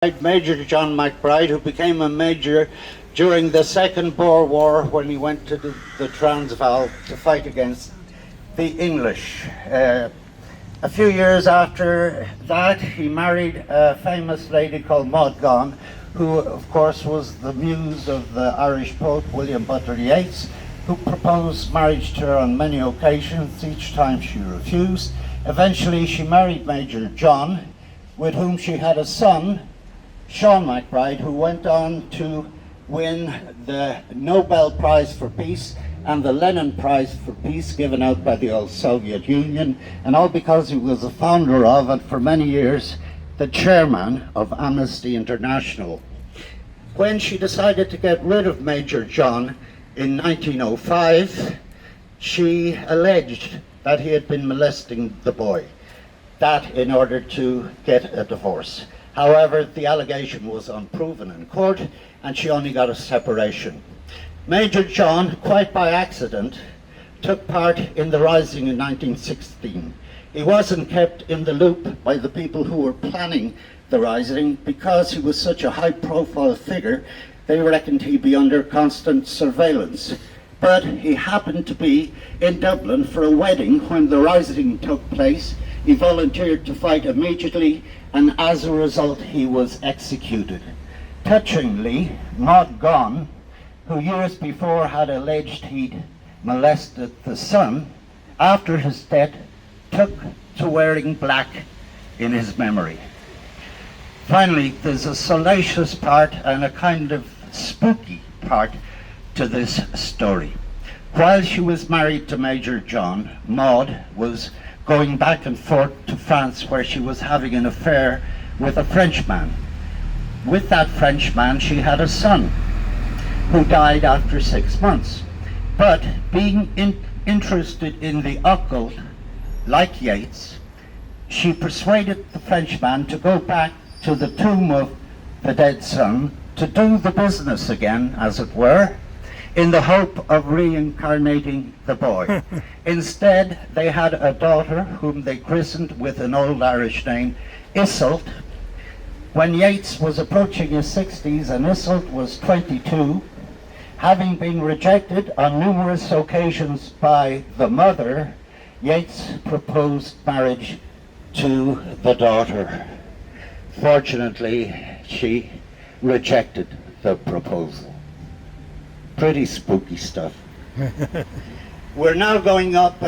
Major John McBride, who became a major during the Second Boer War when he went to the Transvaal to fight against the English. A few years after that, he married a famous lady called Maud Gonne, who of course was the muse of the Irish poet William Butler Yeats, who proposed marriage to her on many occasions. Each time she refused. Eventually she married Major John, with whom she had a son, Sean McBride, who went on to win the Nobel Prize for Peace and the Lenin Prize for Peace given out by the old Soviet Union, and all because he was the founder of, and for many years, the chairman of Amnesty International. When she decided to get rid of Major John in 1905, she alleged that he had been molesting the boy, that in order to get a divorce. However, the allegation was unproven in court and she only got a separation. Major John, quite by accident, took part in the Rising in 1916. He wasn't kept in the loop by the people who were planning the Rising because he was such a high-profile figure. They reckoned he'd be under constant surveillance. But he happened to be in Dublin for a wedding when the Rising took place. He volunteered to fight immediately, and as a result he was executed. Touchingly, Maud Gonne, who years before had alleged he'd molested the son, after his death took to wearing black in his memory. Finally, there's a salacious part and a kind of spooky part to this story. While she was married to Major John, Maud was going back and forth to France, where she was having an affair with a Frenchman. With that Frenchman, she had a son who died after 6 months. But being interested in the occult, like Yeats, she persuaded the Frenchman to go back to the tomb of the dead son to do the business again, as it were, in the hope of reincarnating the boy. Instead, they had a daughter whom they christened with an old Irish name, Iseult. When Yeats was approaching his 60s and Iseult was 22, having been rejected on numerous occasions by the mother, Yeats proposed marriage to the daughter. Fortunately, she rejected the proposal. Pretty spooky stuff. We're now going up